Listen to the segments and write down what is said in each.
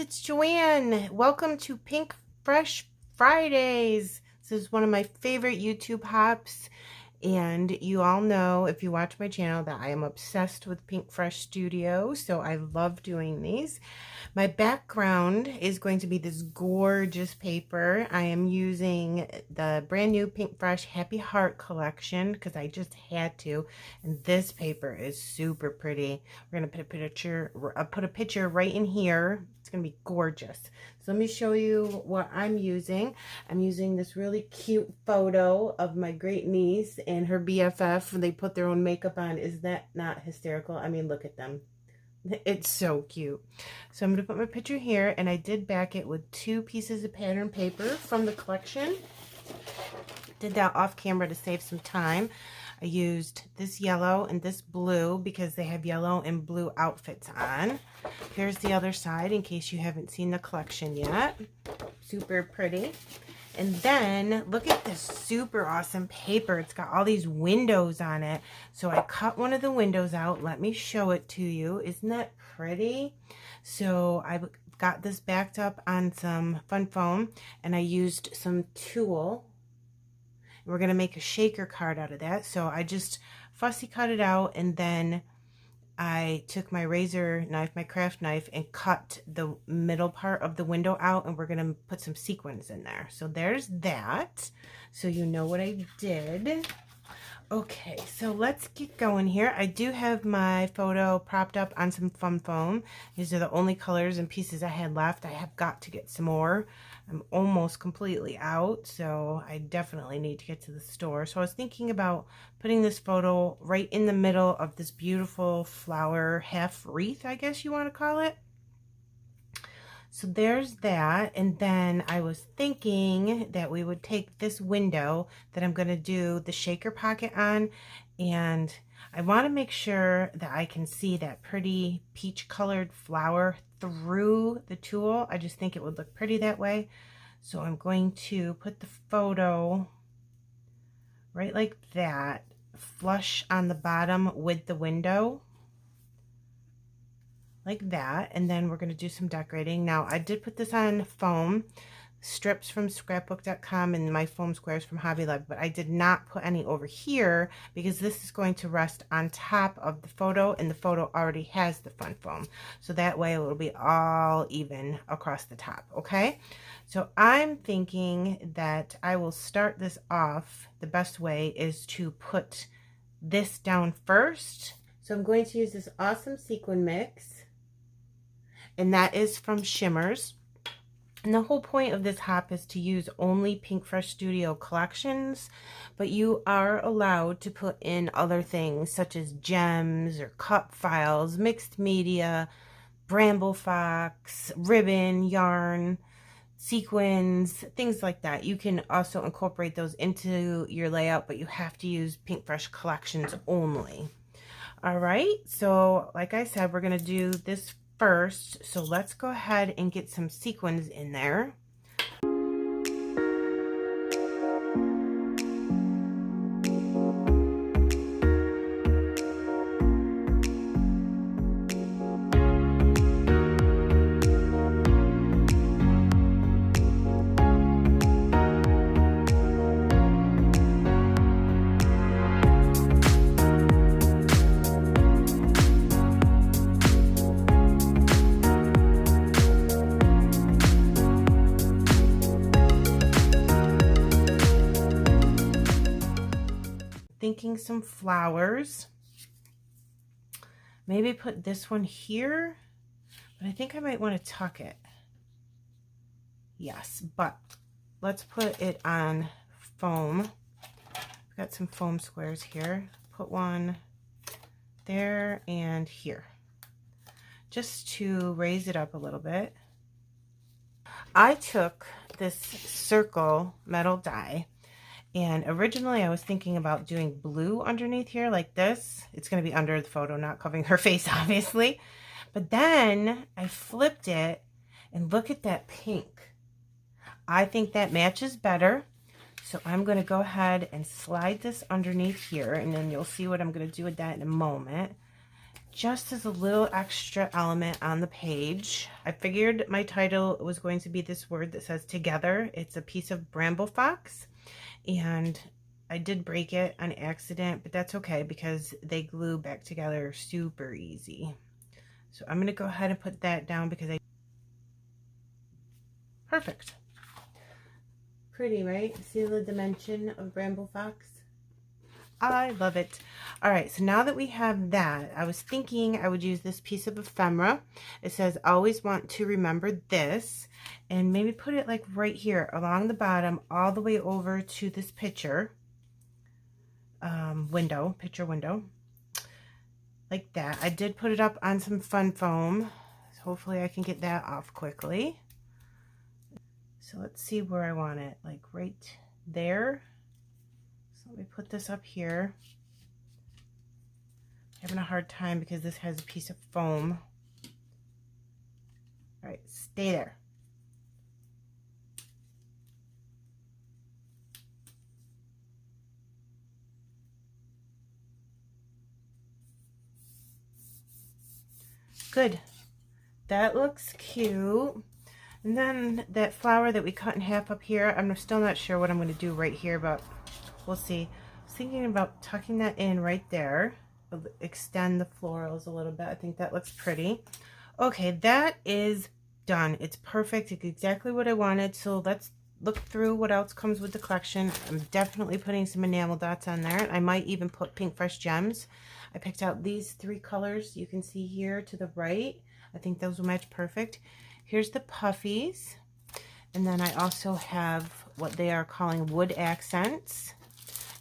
it's Joanne. Welcome to Pinkfresh Fridays. This is one of my favorite YouTube hops, and you all know, if you watch my channel, that I am obsessed with Pinkfresh Studio, so I love doing these. My background is going to be this gorgeous paper. I am using the brand new Pinkfresh Happy Heart collection because I just had to, and this paper is super pretty. We're gonna put a picture right in here. It's gonna be gorgeous. So let me show you what I'm using. I'm using this really cute photo of my great niece and her BFF when they put their own makeup on. Is that not hysterical? I mean, look at them. It's so cute. So I'm going to put my picture here, and I did back it with 2 pieces of pattern paper from the collection. Did that off camera to save some time. I used this yellow and this blue because they have yellow and blue outfits on. Here's the other side in case you haven't seen the collection yet. Super pretty. And then look at this super awesome paper. It's got all these windows on it. So I cut one of the windows out. Let me show it to you. Isn't that pretty? So I've got this backed up on some fun foam, and I used some tulle. We're going to make a shaker card out of that. So I just fussy cut it out, and then I took my razor knife, my craft knife, and cut the middle part of the window out, and we're going to put some sequins in there. So there's that. So you know what I did. Okay, so let's get going here. I do have my photo propped up on some fun foam. These are the only colors and pieces I had left. I have got to get some more. I'm almost completely out, so I definitely need to get to the store. So I was thinking about putting this photo right in the middle of this beautiful flower half wreath, I guess you want to call it. So there's that, and then I was thinking that we would take this window that I'm going to do the shaker pocket on, and I want to make sure that I can see that pretty peach colored flower through the tulle. I just think it would look pretty that way. So I'm going to put the photo right like that, flush on the bottom with the window. Like that, and then we're going to do some decorating. Now, I did put this on foam strips from scrapbook.com and my foam squares from Hobby Lobby, but I did not put any over here because this is going to rest on top of the photo, and the photo already has the fun foam, so that way it will be all even across the top. Okay, so I'm thinking that I will start this off. The best way is to put this down first. So I'm going to use this awesome sequin mix, and that is from Shimmers. And the whole point of this hop is to use only Pinkfresh Studio collections, but you are allowed to put in other things such as gems or cut files, mixed media, Bramble Fox, ribbon, yarn, sequins, things like that. You can also incorporate those into your layout, but you have to use Pinkfresh collections only. All right, so like I said, we're going to do this first. So let's go ahead and get some sequins in there. Thinking some flowers. Maybe put this one here, but I think I might want to tuck it. Yes, but let's put it on foam. I've got some foam squares here. Put one there and here, just to raise it up a little bit. I took this circle metal die, and originally I was thinking about doing blue underneath here like this. It's going to be under the photo, not covering her face, obviously. But then I flipped it, and look at that pink. I think that matches better. So I'm going to go ahead and slide this underneath here, and then you'll see what I'm going to do with that in a moment. just as a little extra element on the page. I figured my title was going to be this word that says together. It's a piece of Bramble Fox, and I did break it on accident, but that's okay because they glue back together super easy. So I'm going to go ahead and put that down because perfect. Pretty, right? See the dimension of Bramble Fox? I love it. All right, so now that we have that, I was thinking I would use this piece of ephemera. It says, always want to remember this, and maybe put it like right here along the bottom, all the way over to this picture picture window, like that. I did put it up on some fun foam, so hopefully I can get that off quickly. So let's see where I want it, like right there. So let me put this up here. I'm having a hard time because this has a piece of foam. All right, stay there. Good. That looks cute. And then that flower that we cut in half up here, I'm still not sure what I'm going to do right here, but we'll see. I was thinking about tucking that in right there. Extend the florals a little bit. I think that looks pretty. Okay, that is done. It's perfect. It's exactly what I wanted. So let's look through what else comes with the collection. I'm definitely putting some enamel dots on there. I might even put Pinkfresh gems. I picked out these 3 colors you can see here to the right. I think those will match perfect. Here's the puffies. And then I also have what they are calling wood accents.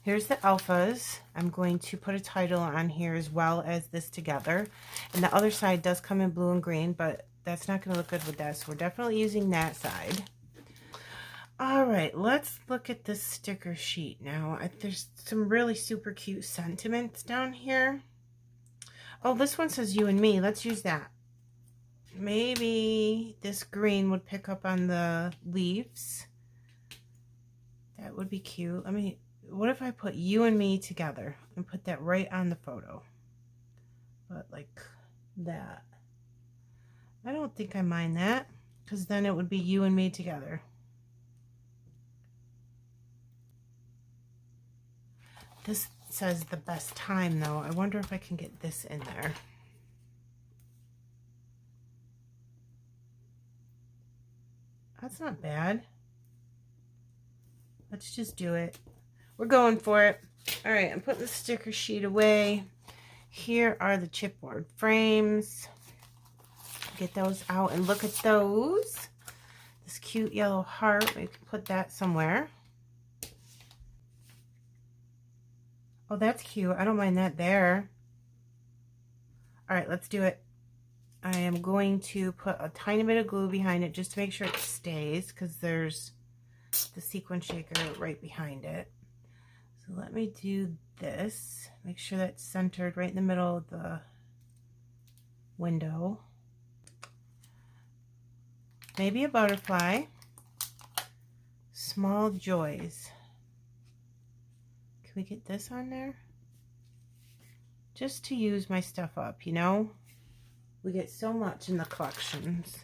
Here's the alphas. I'm going to put a title on here as well as this together. And the other side does come in blue and green, but that's not going to look good with that. So we're definitely using that side. All right, let's look at this sticker sheet now. There's some really super cute sentiments down here. Oh, this one says you and me. Let's use that. Maybe this green would pick up on the leaves. That would be cute. What if I put you and me together and put that right on the photo? But like that. I don't think I mind that, because then it would be you and me together. This says the best time though. I wonder if I can get this in there. That's not bad. Let's just do it. We're going for it. All right, I'm putting the sticker sheet away. Here are the chipboard frames. Get those out and look at those. This cute yellow heart, we can put that somewhere. Oh, that's cute. I don't mind that there. All right, let's do it. I am going to put a tiny bit of glue behind it just to make sure it stays, because there's the sequin shaker right behind it. So let me do this. Make sure that's centered right in the middle of the window. Maybe a butterfly. Small joys. Can we get this on there? Just to use my stuff up, you know? We get so much in the collections.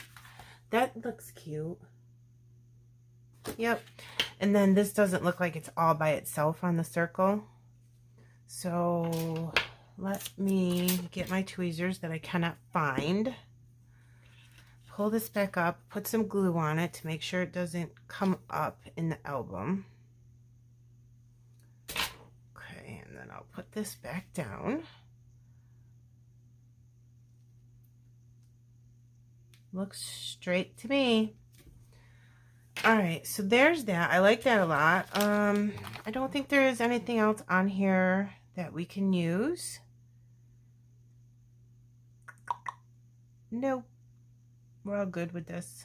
That looks cute. Yep. And then this doesn't look like it's all by itself on the circle. So let me get my tweezers that I cannot find. Pull this back up, put some glue on it to make sure it doesn't come up in the album. Okay, and then I'll put this back down. Looks straight to me. All right, so there's that. I like that a lot. I don't think there is anything else on here that we can use. Nope. We're all good with this.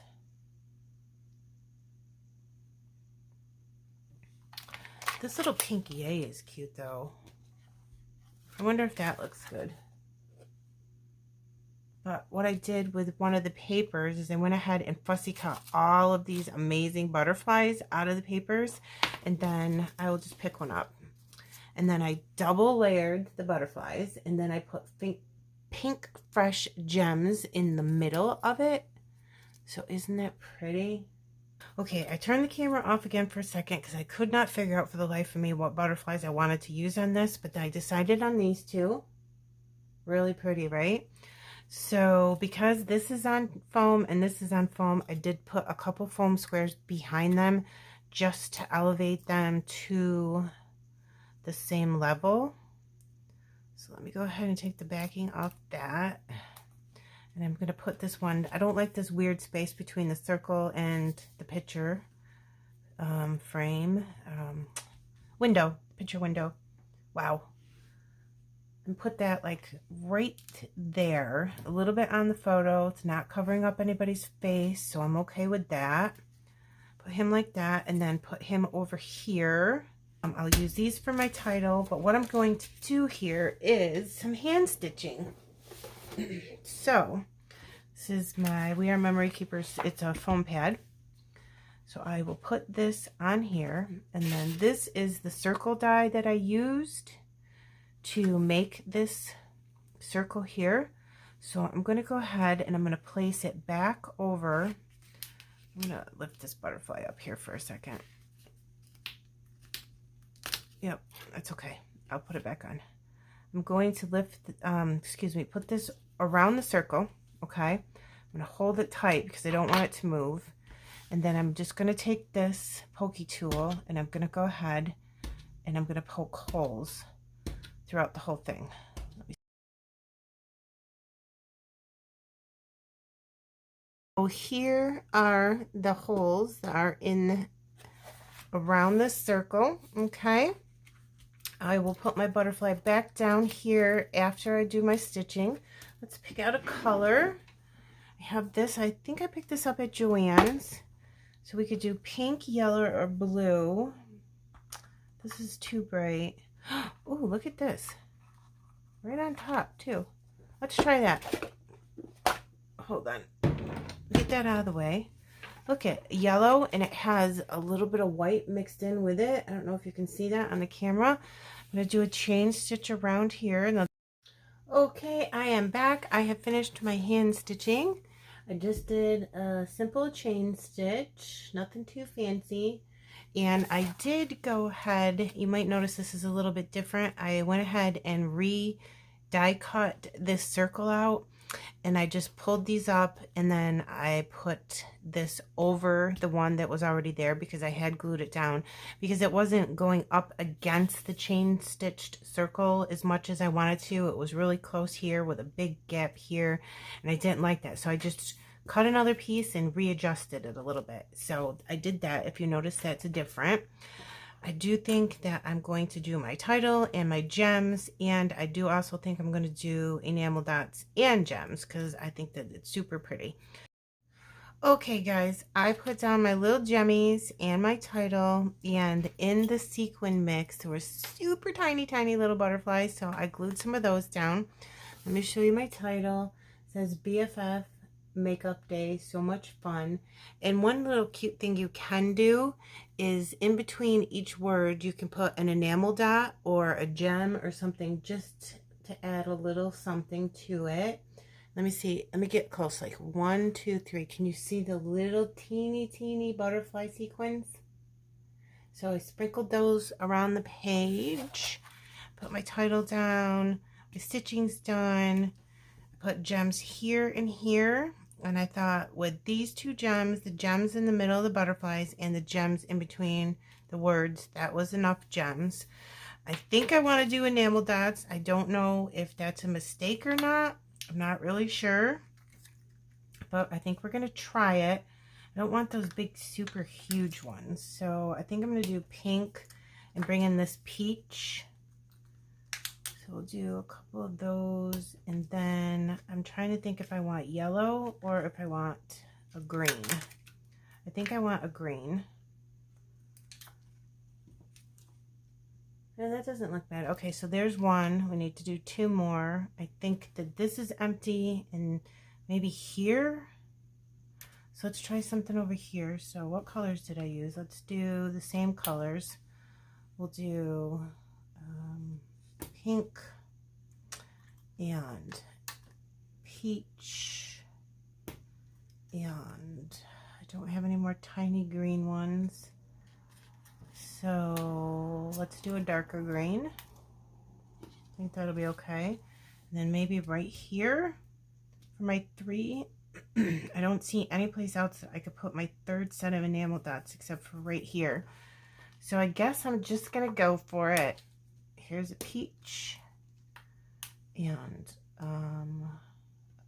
This little pinky A is cute though. I wonder if that looks good. But what I did with one of the papers is I went ahead and fussy cut all of these amazing butterflies out of the papers, and then I will just pick one up. And then I double layered the butterflies, and then I put pink fresh gems in the middle of it. So isn't that pretty? Okay, I turned the camera off again for a second because I could not figure out for the life of me what butterflies I wanted to use on this, but I decided on these two. Really pretty, right? So because this is on foam and this is on foam, I did put a couple foam squares behind them just to elevate them to the same level. So let me go ahead and take the backing off that. And I'm going to put this one, I don't like this weird space between the circle and the picture frame, window, picture window. Wow. And put that like right there, a little bit on the photo. It's not covering up anybody's face, so I'm okay with that. Put him like that, and then put him over here. I'll use these for my title, but what I'm going to do here is some hand stitching. So this is my We Are Memory Keepers. It's a foam pad. So I will put this on here, and then this is the circle die that I used to make this circle here. So I'm going to go ahead and I'm going to place it back over. I'm going to lift this butterfly up here for a second. Yep, that's okay. I'll put it back on. I'm going to lift, put this around the circle, okay? I'm going to hold it tight because I don't want it to move. And then I'm just going to take this pokey tool and I'm going to go ahead and I'm going to poke holes throughout the whole thing. So here are the holes that are in around this circle, okay? I will put my butterfly back down here after I do my stitching. Let's pick out a color. I have this, I think I picked this up at Joanne's. So we could do pink, yellow, or blue. This is too bright. Oh, look at this. Right on top, too. Let's try that. Hold on. Get that out of the way. Look at yellow, and it has a little bit of white mixed in with it. I don't know if you can see that on the camera. I'm going to do a chain stitch around here. Now, okay, I am back. I have finished my hand stitching. I just did a simple chain stitch, nothing too fancy. And I did go ahead, you might notice this is a little bit different. I went ahead and die cut this circle out, and I just pulled these up, and then I put this over the one that was already there because I had glued it down because it wasn't going up against the chain stitched circle as much as I wanted to. It was really close here with a big gap here, and I didn't like that. So I just cut another piece and readjusted it a little bit. So I did that. If you notice, that's different. I do think that I'm going to do my title and my gems, and I do also think I'm going to do enamel dots and gems because I think that it's super pretty. Okay guys, I put down my little gemmies and my title, and in the sequin mix there were super tiny little butterflies, so I glued some of those down. Let me show you my title. It says BFF Makeup Day, so much fun. And one little cute thing you can do is in between each word you can put an enamel dot or a gem or something just to add a little something to it. Let me see, let me get close, like 1, 2, 3. Can you see the little teeny butterfly sequins? So I sprinkled those around the page, put my title down, my stitching's done. I put gems here and here. And I thought with these two gems, the gems in the middle of the butterflies and the gems in between the words, that was enough gems. I think I want to do enamel dots. I don't know if that's a mistake or not. I'm not really sure. But I think we're going to try it. I don't want those big, super huge ones. So I think I'm going to do pink and bring in this peach. So we'll do a couple of those, and then I'm trying to think if I want yellow or if I want a green. I think I want a green. No, that doesn't look bad. Okay, so there's one. We need to do 2 more. I think that this is empty, and maybe here. So let's try something over here. So what colors did I use? Let's do the same colors. We'll do pink and peach. And I don't have any more tiny green ones. So let's do a darker green. I think that'll be okay. And then maybe right here for my 3. I don't see any place else that I could put my 3rd set of enamel dots except for right here. So I guess I'm just gonna go for it. Here's a peach and a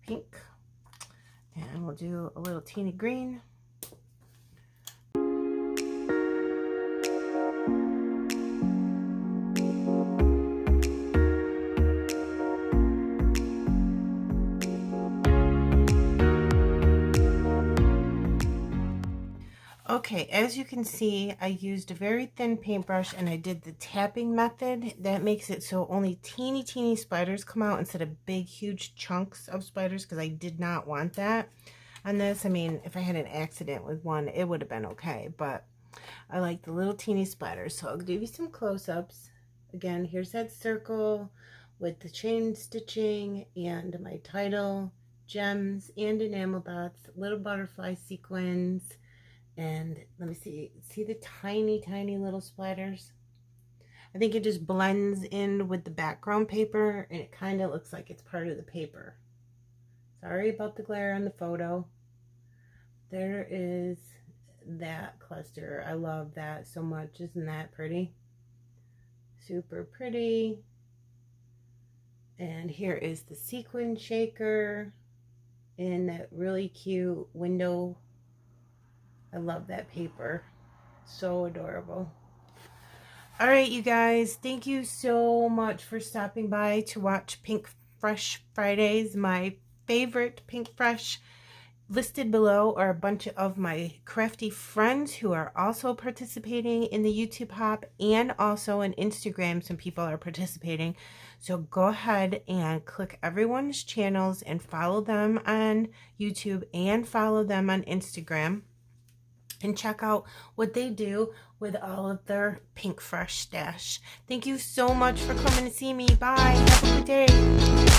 pink, and we'll do a little teeny green. Okay, as you can see, I used a very thin paintbrush and I did the tapping method. That makes it so only teeny spiders come out instead of big, huge chunks of spiders, because I did not want that on this. I mean, if I had an accident with one, it would have been okay, but I like the little teeny spiders. So I'll give you some close-ups. Again, here's that circle with the chain stitching and my title, gems, and enamel dots, little butterfly sequins. And let me see the tiny little splatters? I think it just blends in with the background paper and it kind of looks like it's part of the paper. Sorry about the glare on the photo. There is that cluster. I love that so much. Isn't that pretty? Super pretty. And here is the sequin shaker in that really cute window. I love that paper. So adorable. All right, you guys. Thank you so much for stopping by to watch Pinkfresh Fridays. My favorite Pinkfresh. Listed below are a bunch of my crafty friends who are also participating in the YouTube Hop, and also on Instagram some people are participating. So go ahead and click everyone's channels and follow them on YouTube and follow them on Instagram. And check out what they do with all of their Pinkfresh stash. Thank you so much for coming to see me. Bye. Have a good day.